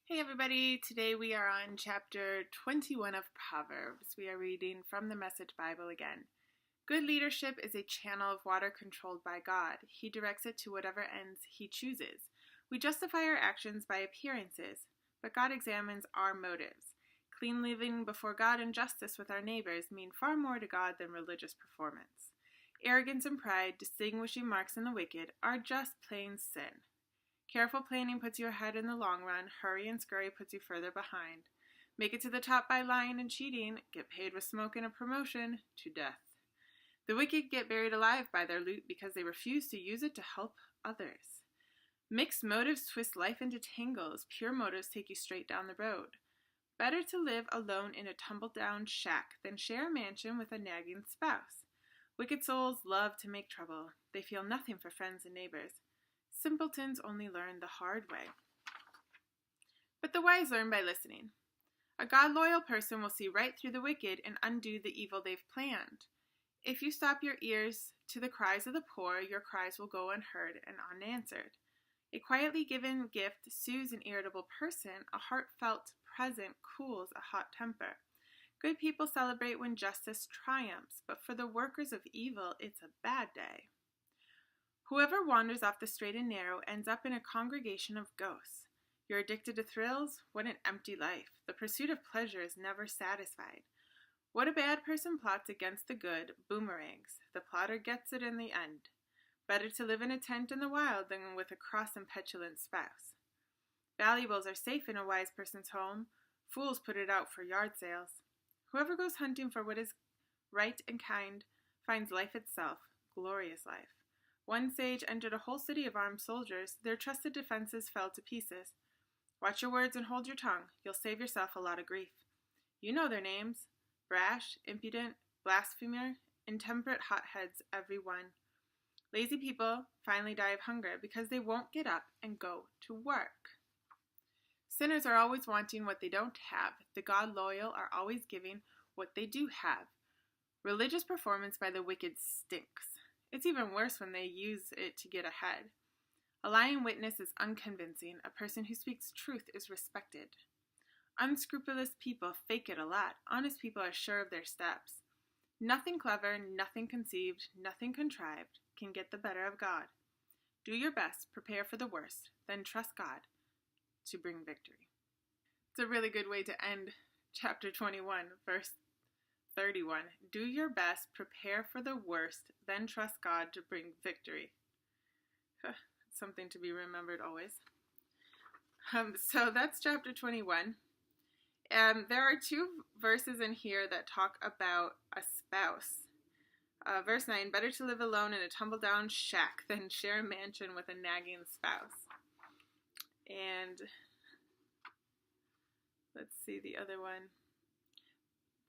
Hey everybody, today we are on chapter 21 of Proverbs. We are reading from the Message Bible again. Good leadership is a channel of water controlled by God. He directs it to whatever ends He chooses. We justify our actions by appearances, but God examines our motives. Clean living before God and justice with our neighbors mean far more to God than religious performance. Arrogance and pride, distinguishing marks in the wicked, are just plain sin. Careful planning puts you ahead in the long run. Hurry and scurry puts you further behind. Make it to the top by lying and cheating. Get paid with smoke and a promotion to death. The wicked get buried alive by their loot because they refuse to use it to help others. Mixed motives twist life into tangles. Pure motives take you straight down the road. Better to live alone in a tumble-down shack than share a mansion with a nagging spouse. Wicked souls love to make trouble. They feel nothing for friends and neighbors. Simpletons only learn the hard way. But the wise learn by listening. A God-loyal person will see right through the wicked and undo the evil they've planned. If you stop your ears to the cries of the poor, your cries will go unheard and unanswered. A quietly given gift soothes an irritable person. A heartfelt present cools a hot temper. Good people celebrate when justice triumphs, but for the workers of evil, it's a bad day. Whoever wanders off the straight and narrow ends up in a congregation of ghosts. You're addicted to thrills? What an empty life. The pursuit of pleasure is never satisfied. What a bad person plots against the good boomerangs. The plotter gets it in the end. Better to live in a tent in the wild than with a cross and petulant spouse. Valuables are safe in a wise person's home. Fools put it out for yard sales. Whoever goes hunting for what is right and kind finds life itself, glorious life. One sage entered a whole city of armed soldiers. Their trusted defenses fell to pieces. Watch your words and hold your tongue. You'll save yourself a lot of grief. You know their names. Brash, impudent, blasphemer, intemperate hotheads, every one. Lazy people finally die of hunger because they won't get up and go to work. Sinners are always wanting what they don't have. The God-loyal are always giving what they do have. Religious performance by the wicked stinks. It's even worse when they use it to get ahead. A lying witness is unconvincing. A person who speaks truth is respected. Unscrupulous people fake it a lot. Honest people are sure of their steps. Nothing clever, nothing conceived, nothing contrived can get the better of God. Do your best, prepare for the worst, then trust God to bring victory. It's a really good way to end chapter 21, verse 31. Do your best, prepare for the worst, then trust God to bring victory. Something to be remembered always. So that's chapter 21. There are two verses in here that talk about a spouse. Verse 9, better to live alone in a tumble-down shack than share a mansion with a nagging spouse. And let's see the other one.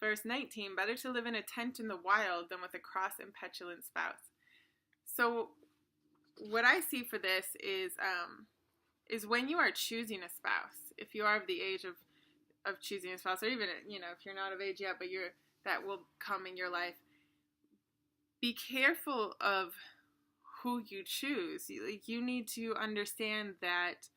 Verse 19, better to live in a tent in the wild than with a cross and petulant spouse. So what I see for this is when you are choosing a spouse, if you are of the age of choosing a spouse, or even, if you're not of age yet, but that will come in your life, be careful of who you choose. You need to understand that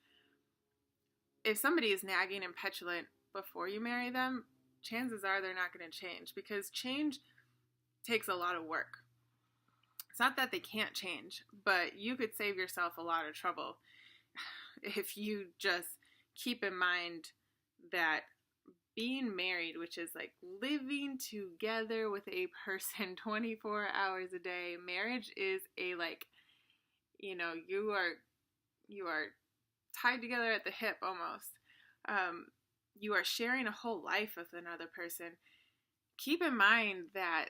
if somebody is nagging and petulant before you marry them, chances are they're not going to change, because change takes a lot of work. It's not that they can't change, but you could save yourself a lot of trouble if you just keep in mind that being married, which is like living together with a person 24 hours a day, marriage is you are tied together at the hip almost. You are sharing a whole life with another person. Keep in mind that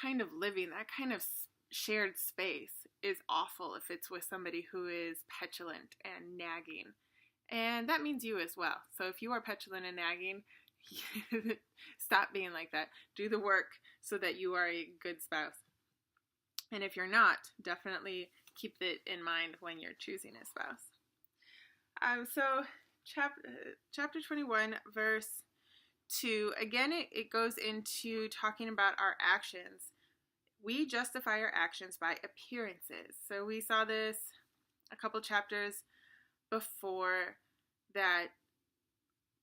kind of living, that kind of shared space is awful if it's with somebody who is petulant and nagging. And that means you as well. So if you are petulant and nagging, stop being like that. Do the work so that you are a good spouse. And if you're not, definitely keep it in mind when you're choosing a spouse. So chapter 21, verse 2, again, it goes into talking about our actions. We justify our actions by appearances. So we saw this a couple chapters before, that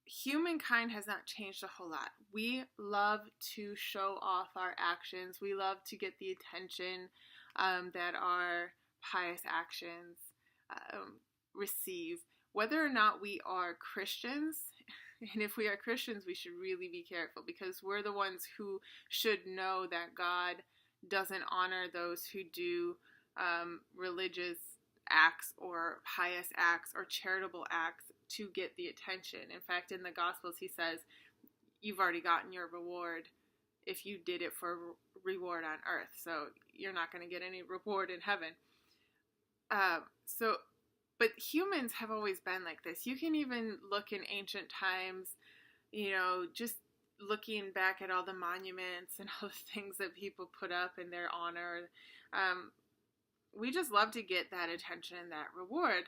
humankind has not changed a whole lot. We love to show off our actions. We love to get the attention that our pious actions receive. Whether or not we are Christians, and if we are Christians, we should really be careful, because we're the ones who should know that God doesn't honor those who do religious acts or pious acts or charitable acts to get the attention. In fact, in the Gospels, he says, you've already gotten your reward if you did it for reward on earth. So you're not going to get any reward in heaven. But humans have always been like this. You can even look in ancient times, just looking back at all the monuments and all the things that people put up in their honor. We just love to get that attention and that reward.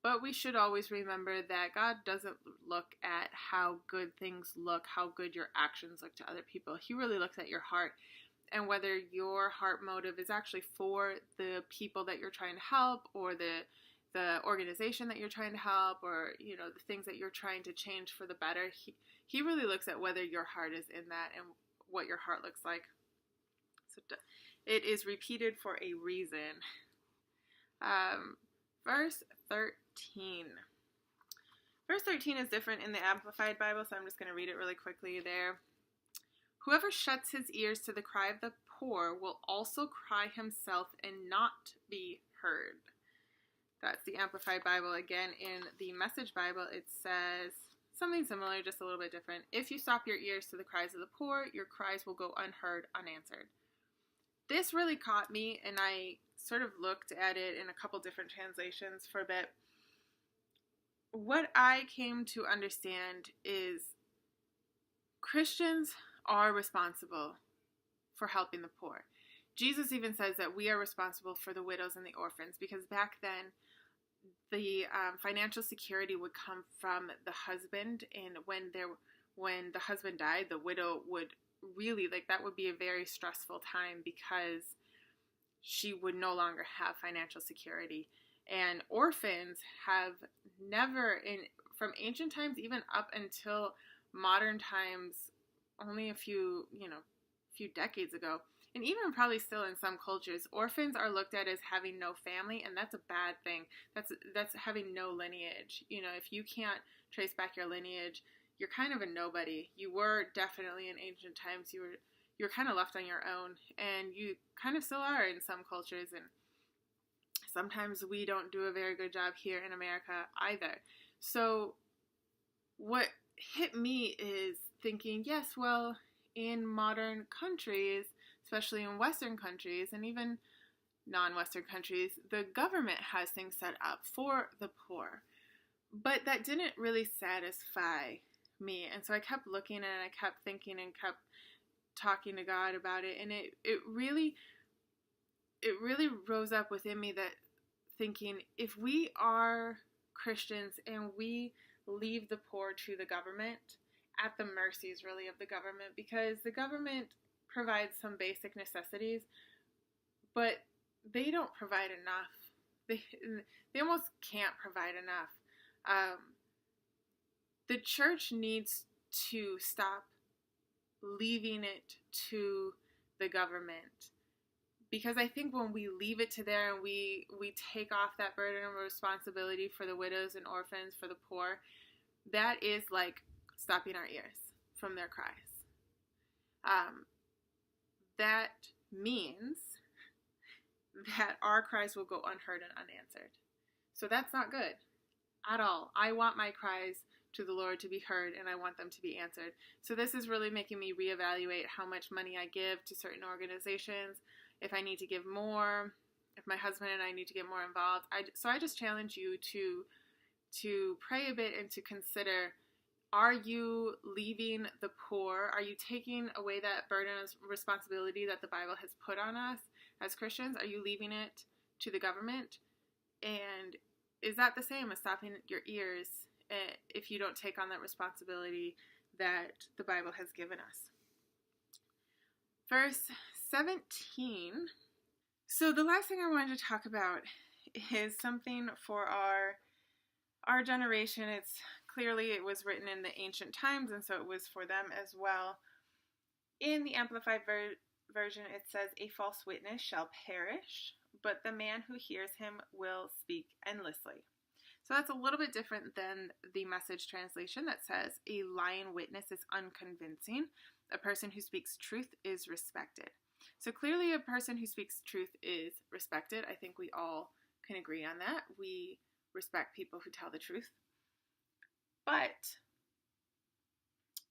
But we should always remember that God doesn't look at how good things look, how good your actions look to other people. He really looks at your heart, and whether your heart motive is actually for the people that you're trying to help, or the organization that you're trying to help, or the things that you're trying to change for the better. He really looks at whether your heart is in that and what your heart looks like. So it is repeated for a reason. Verse 13. Verse 13 is different in the Amplified Bible, so I'm just going to read it really quickly there. Whoever shuts his ears to the cry of the poor will also cry himself and not be heard. That's the Amplified Bible. Again, in the Message Bible, it says something similar, just a little bit different. If you stop your ears to the cries of the poor, your cries will go unheard, unanswered. This really caught me, and I sort of looked at it in a couple different translations for a bit. What I came to understand is Christians are responsible for helping the poor. Jesus even says that we are responsible for the widows and the orphans, because back then the financial security would come from the husband, and when the husband died, the widow would really, that would be a very stressful time, because she would no longer have financial security. And orphans have never, from ancient times even up until modern times, only a few decades ago, and even probably still in some cultures, orphans are looked at as having no family, and that's a bad thing. That's having no lineage. If you can't trace back your lineage, you're kind of a nobody. You were definitely in ancient times. You're kind of left on your own, and you kind of still are in some cultures, and sometimes we don't do a very good job here in America either. So what hit me is thinking, yes, well, in modern countries, especially in Western countries and even non-Western countries, the government has things set up for the poor. But that didn't really satisfy me. And so I kept looking, and I kept thinking, and kept talking to God about it. And it really rose up within me, that thinking, if we are Christians and we leave the poor to the government, at the mercies really of the government, because the government provides some basic necessities, but they don't provide enough. They almost can't provide enough. The church needs to stop leaving it to the government, because I think when we leave it to there and we take off that burden of responsibility for the widows and orphans, for the poor, that is like stopping our ears from their cries. That means that our cries will go unheard and unanswered. So that's not good at all. I want my cries to the Lord to be heard, and I want them to be answered. So this is really making me reevaluate how much money I give to certain organizations, if I need to give more, if my husband and I need to get more involved. So I just challenge you to pray a bit and to consider, are you leaving the poor? Are you taking away that burden of responsibility that the Bible has put on us as Christians? Are you leaving it to the government? And is that the same as stopping your ears if you don't take on that responsibility that the Bible has given us? Verse 17. So the last thing I wanted to talk about is something for our generation, it was written in the ancient times, and so it was for them as well. In the Amplified Version, it says, "A false witness shall perish, but the man who hears him will speak endlessly." So that's a little bit different than the Message translation that says, "A lying witness is unconvincing. A person who speaks truth is respected." So clearly a person who speaks truth is respected. I think we all can agree on that. We respect people who tell the truth. But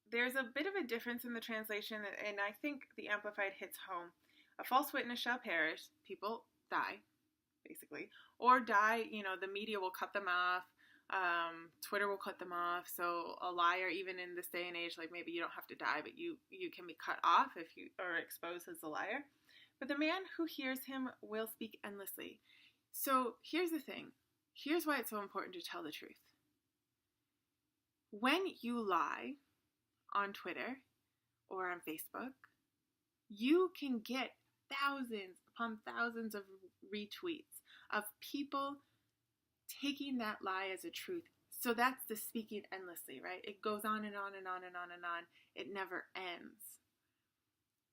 there's a bit of a difference in the translation, and I think the Amplified hits home. "A false witness shall perish." People die, basically. Or die, the media will cut them off. Twitter will cut them off. So a liar, even in this day and age, like maybe you don't have to die, but you can be cut off if you are exposed as a liar. "But the man who hears him will speak endlessly." So here's the thing. Here's why it's so important to tell the truth. When you lie on Twitter or on Facebook, you can get thousands upon thousands of retweets of people taking that lie as a truth. So that's the speaking endlessly, right? It goes on and on and on and on and on. It never ends.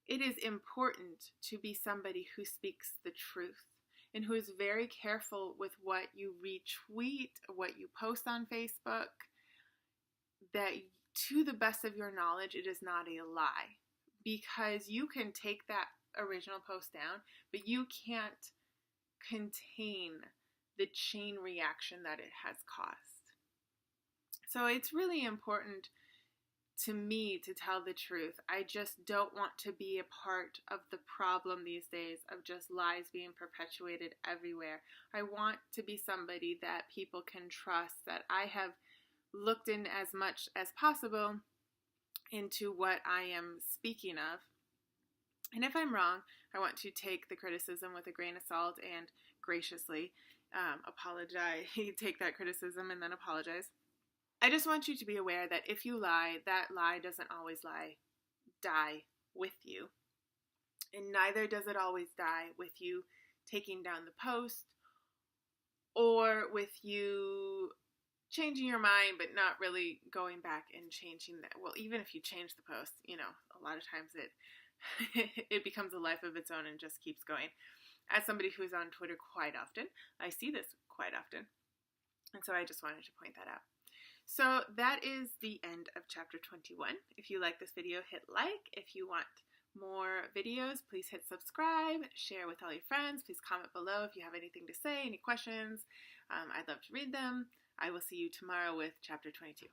It is important to be somebody who speaks the truth and who is very careful with what you retweet, what you post on Facebook, that to the best of your knowledge, it is not a lie. Because you can take that original post down, but you can't contain the chain reaction that it has caused. So it's really important to me to tell the truth. I just don't want to be a part of the problem these days of just lies being perpetuated everywhere. I want to be somebody that people can trust, that I have looked in as much as possible into what I am speaking of. And if I'm wrong, I want to take the criticism with a grain of salt and graciously apologize. Take that criticism and then apologize. I just want you to be aware that if you lie, that lie doesn't always die with you. And neither does it always die with you taking down the post or with you changing your mind but not really going back and changing that. Well, even if you change the post, a lot of times it becomes a life of its own and just keeps going. As somebody who's on Twitter quite often, I see this quite often. And so I just wanted to point that out. So that is the end of chapter 21. If you like this video, hit like. If you want more videos, please hit subscribe, share with all your friends. Please comment below if you have anything to say, any questions. I'd love to read them. I will see you tomorrow with chapter 22.